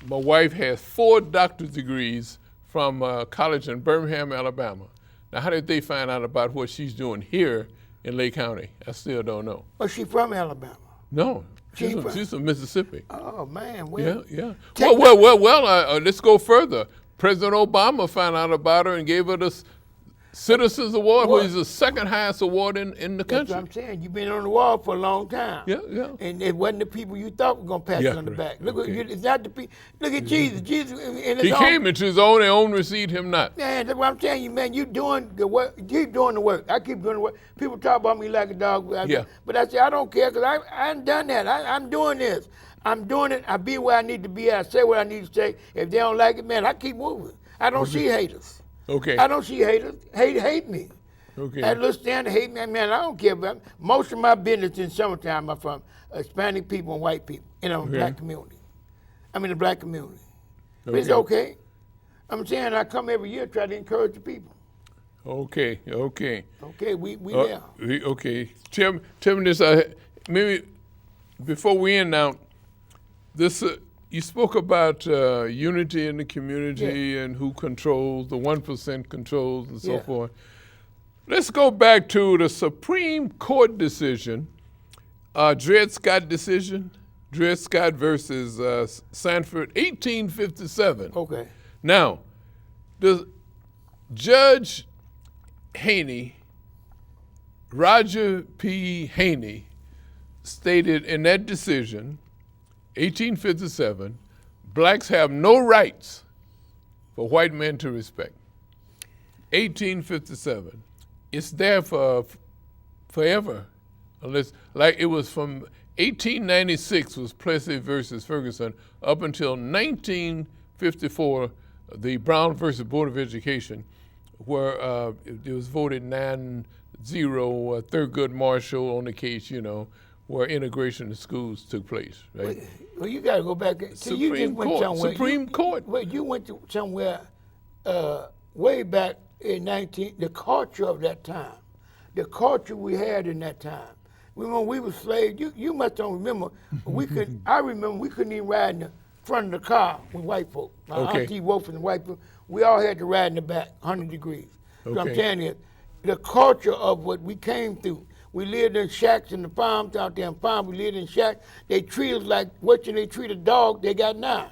wife has 4 doctorate degrees from college in Birmingham, Alabama. Now, how did they find out about what she's doing here in Lake County? I still don't know. Well, she's from Alabama. No, she's from Mississippi. Oh, man. Well, yeah. Well, let's go further. President Obama found out about her and gave her the Citizens Award, which is the second highest award in the country. That's what I'm saying. You've been on the wall for a long time. Yeah. And it wasn't the people you thought were going to pat you on the back. Look, it's not the people. Look at Jesus. Jesus in his He came into his own, and own received him not. Man, that's what I'm telling you, man. You doing the work. Keep doing the work. I keep doing the work. People talk about me like a dog. But I say, I don't care because I ain't done that. I'm doing this. I'm doing it. I be where I need to be at. I say what I need to say. If they don't like it, man, I keep moving. I don't see haters. Okay. I don't see haters. Hate me. Okay. That little stand to hate me, man, I don't care about it. Most of my business in summertime are from Hispanic people and white people in the black community. I'm in the black community. But it's okay. I'm saying I come every year to try to encourage the people. Okay. Okay, we there. Okay. Tell me this, maybe before we end now, this, you spoke about unity in the community and who controls, the 1% controls and so forth. Let's go back to the Supreme Court decision, Dred Scott decision, Dred Scott versus Sanford, 1857. Okay. Now, the Judge Haney, Roger P. Haney, stated in that decision, 1857, blacks have no rights for white men to respect. 1857. It's there for forever, unless, like it was from 1896 was Plessy versus Ferguson up until 1954, the Brown versus Board of Education, where it was voted 9-0, Thurgood Marshall on the case, where integration of schools took place, right? Well, you got to go back. So you just went somewhere. Supreme Court. Well, you went to somewhere way back in the culture of that time, the culture we had in that time. When we were slaves, you must don't remember. I remember we couldn't even ride in the front of the car with white folk. My auntie Wolf and the white folk, we all had to ride in the back, 100 degrees. So I'm saying is, the culture of what we came through. We lived in shacks in the farms out there in farms. We lived in shacks. They treated us like what they treat a dog they got now.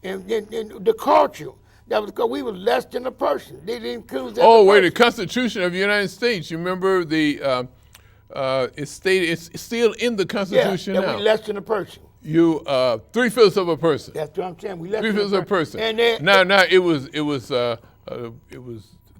And the culture, that was because we were less than a person. They didn't include that. Oh, wait, the Constitution of the United States. You remember the, it's still in the Constitution now. Yeah, we less than a person. You 3/5 of a person. That's what I'm saying. We less 3/5 of a person. And now it was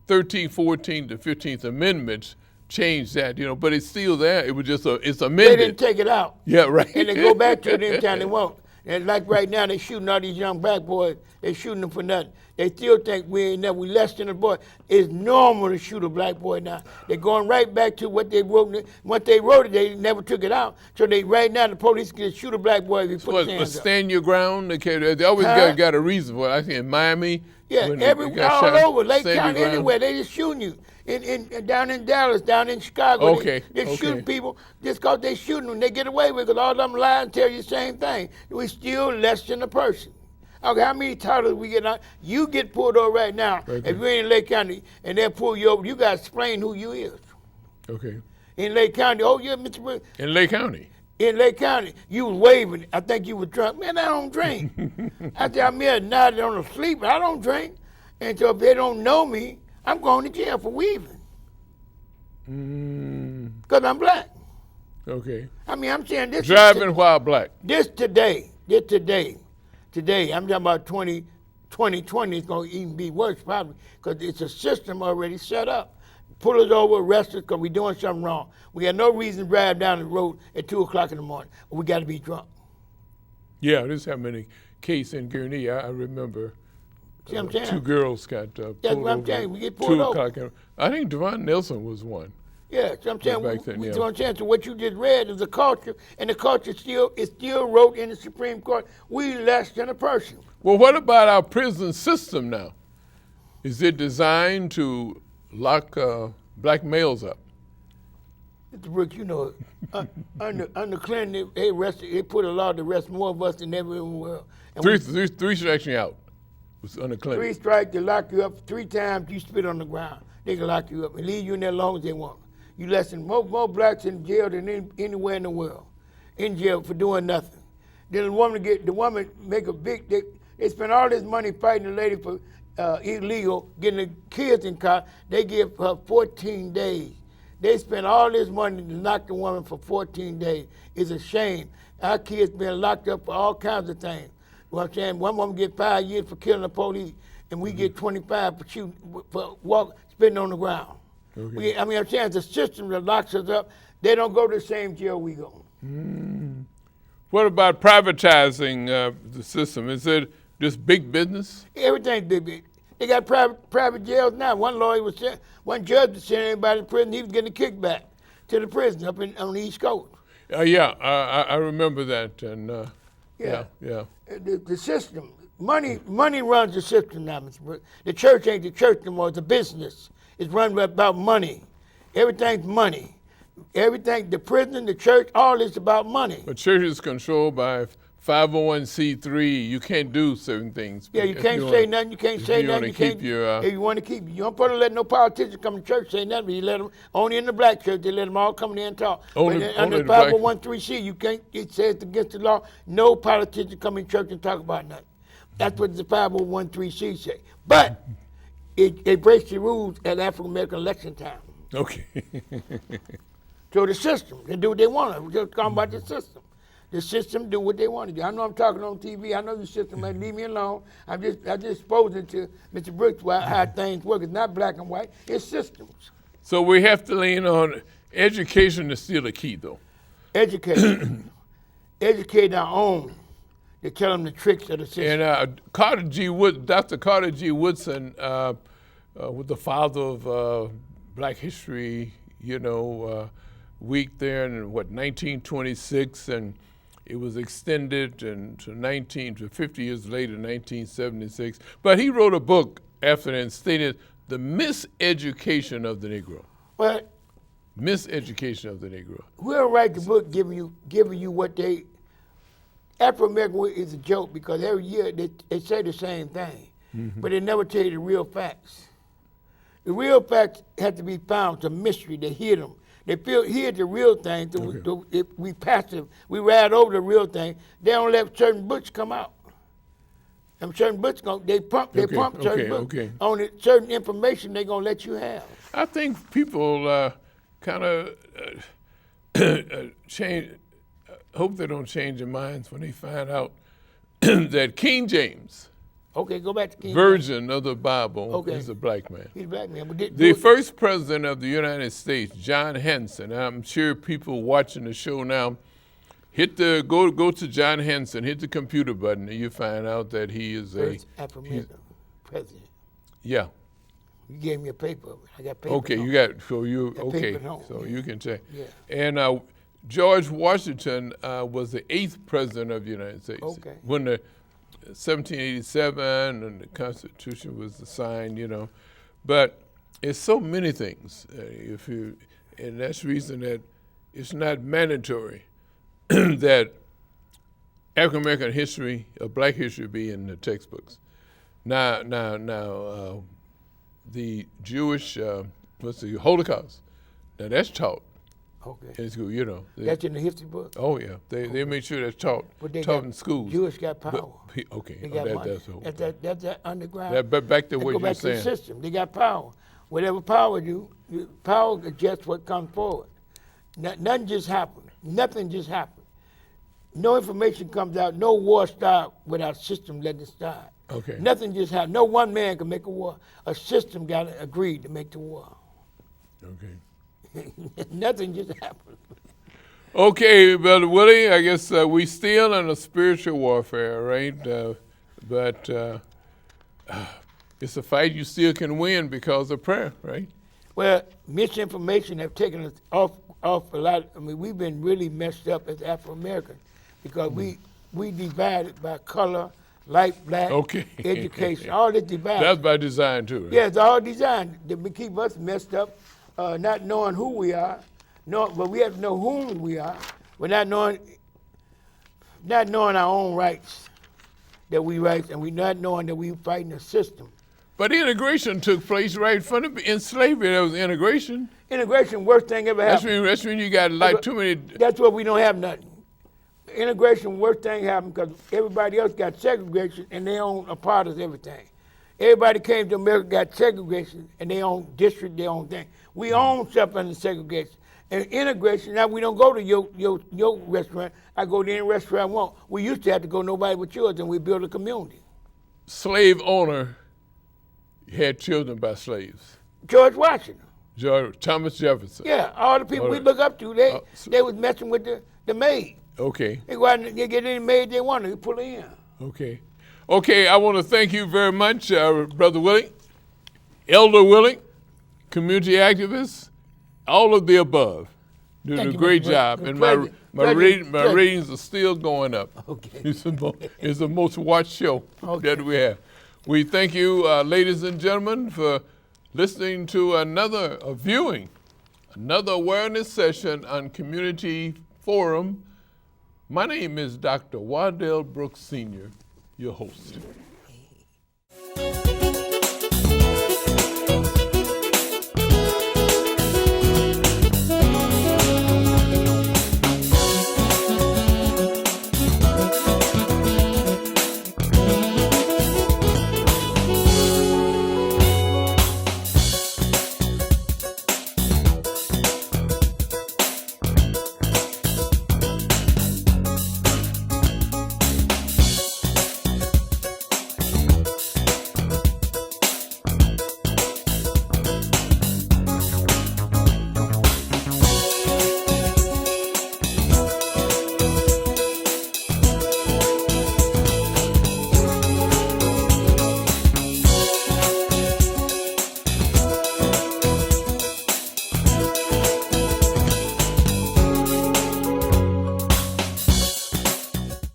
13, 14, the 15th Amendments changed that, but it's still there. It was just it's amended. They didn't take it out. Yeah, right. And they go back to it anytime they want. And like right now, they shooting all these young black boys. They shooting them for nothing. They still think we ain't never, we less than a boy. It's normal to shoot a black boy now. They're going right back to what they wrote. What they wrote it, they never took it out. So they right now the police can shoot a black boy if he put his hands up. Stand your ground. They always got a reason for it. I think in Miami. Yeah, all over Lake County, anywhere they just shooting you. Down in Dallas, down in Chicago, they're shooting people just because they shooting them. They get away with it because all of them lie and tell you the same thing. We still less than a person. Okay, how many titles we get on? You get pulled over right now. Okay. If you're in Lake County and they'll pull you over, you got to explain who you is. Okay. In Lake County, oh yeah, Mr. Brooks. In Lake County? In Lake County, you was waving. I think you were drunk. Man, I don't drink. I said, I'm here nodded on the sleep, but I don't drink. And so if they don't know me, I'm going to jail for weaving. Because I'm black. Okay. I mean, I'm saying this. Driving while black. This today, I'm talking about 2020 is going to even be worse probably because it's a system already set up. Pull us over, arrest us because we're doing something wrong. We got no reason to drive down the road at 2 o'clock in the morning. We got to be drunk. Yeah, this happened in a case in Gurnee. I remember. See what I'm saying? 2 girls got pulled That's what I'm saying. We get pulled over. I think Devon Nelson was one. Yeah, so I'm saying, back then, what I'm saying, so what you just read is the culture, and the culture is still wrote in the Supreme Court, we less than a person. Well, what about our prison system now? Is it designed to lock black males up? Mr. Brooks, you know, under Clinton, they put a law to arrest more of us than ever in the world. Three strikes you out. Was under Clinton. 3 strikes, they lock you up 3 times, you spit on the ground. They can lock you up and leave you in there as long as they want. You less than more blacks in jail than anywhere in the world. In jail for doing nothing. Then the woman make a big, they spend all this money fighting the lady for illegal, getting the kids in car. They give her 14 days. They spend all this money to lock the woman for 14 days. It's a shame. Our kids been locked up for all kinds of things. You know what I'm saying? One woman get 5 years for killing the police, and we get 25 for shooting, for spitting on the ground. Okay. I'm saying it's a system that locks us up. They don't go to the same jail we go. What about privatizing the system? Is it just big business? Everything's big. They got private jails now. One judge was sending everybody to prison. He was getting a kickback to the prison up on the East Coast. Yeah, I remember that. And yeah. The system, money runs the system now, Mr. Brooks. The church ain't the church anymore. It's a business. It's run about money. Everything's money. Everything, the prison, the church, all this about money. But church is controlled by 501c3. You can't do certain things. Yeah, you can't say nothing. You can't say nothing. If you want to keep you don't put to let no politicians come to church say nothing. You let them only in the black church. They let them all come in there and talk. Under 501c3, you can't. It says against the law. No politician come in church and talk about nothing. That's what the 501c3 say. But it breaks the rules at African American election time. Okay. So the system, they do what they want. We're just talking about the system. The system do what they want to do. I know I'm talking on TV. I know the system might leave me alone. I'm just exposing to Mr. Brooks how things work. It's not black and white. It's systems. So we have to lean on education is still the key, though. Education. Educate our own. They tell them the tricks of the system. And Dr. Carter G. Woodson, was the father of Black History, week there in 1926, and it was extended to 50 years later, 1976. But he wrote a book after that and stated the miseducation of the Negro. But miseducation of the Negro. We'll write the book giving you what they. Afro-American is a joke because every year they say the same thing, but they never tell you the real facts. The real facts have to be found. It's a mystery. They hear them. They hear the real thing. We passive. We ride over the real thing. They don't let certain books come out. And certain books they pump certain books on it, certain information they're gonna let you have. I think people kind of change. Hope they don't change their minds when they find out that King James. Go back to King version James. Of the Bible is a black man. He's a black man. The first president of the United States, John Hanson, I'm sure people watching the show now Go to John Henson, hit the computer button, and you find out that he is First African president. Yeah. You gave me a paper. I got paper. Okay, at home. you got so you Got okay. paper at home, So yeah. you can check. Yeah. And George Washington was the 8th president of the United States. Okay. When the 1787 and the Constitution was signed, you know, but it's so many things. And that's the reason that it's not mandatory that African American history or Black history be in the textbooks. Now, the Jewish Holocaust. Now that's taught Okay. in school. You know. That's in the history book. Oh yeah, they make sure that's taught in schools. Jewish got power. Okay, They got money. That's that underground. But back to what go you're back to the saying. system. They got power. Whatever power power adjusts what comes forward. Nothing just happened. Nothing just happened. No information comes out. No war start without system letting it start. Okay. Nothing just happened. No one man can make a war. A system got agreed to make the war. Okay. Nothing just happened. Okay, Brother Willie, I guess we still in a spiritual warfare, right? But it's a fight you still can win because of prayer, right? Well, misinformation have taken us off a lot. I mean, we've been really messed up as Afro-Americans because we divided by color, light, black, education, all this divided. That's by design too, right? Yeah, it's all designed to keep us messed up, not knowing who we are. But we have to know whom we are. We're not knowing our own rights, and we're not knowing that we're fighting a system. But integration took place right from in slavery. There was integration. Integration, worst thing ever happened. That's when you got like too many. That's why we don't have nothing. Integration, worst thing happened because everybody else got segregation and they own a part of everything. Everybody came to America, got segregation, and they own district, their own thing. We own stuff under segregation. And integration, now we don't go to your restaurant. I go to any restaurant I want. We used to have to go nobody but yours, and we built a community. Slave owner had children by slaves. George Washington. Thomas Jefferson. Yeah, all the people we look up to, they was messing with the maid. Okay. They go out and they get any maid they wanted, they pull her in. Okay. Okay, I want to thank you very much, Brother Willie, Elder Willie, community activist, all of the above. Doing a great job. And my ratings are still going up. Okay. It's the most watched show that we have. We thank you, ladies and gentlemen, for listening to viewing another awareness session on Community Forum. My name is Dr. Waddell Brooks Sr., your host.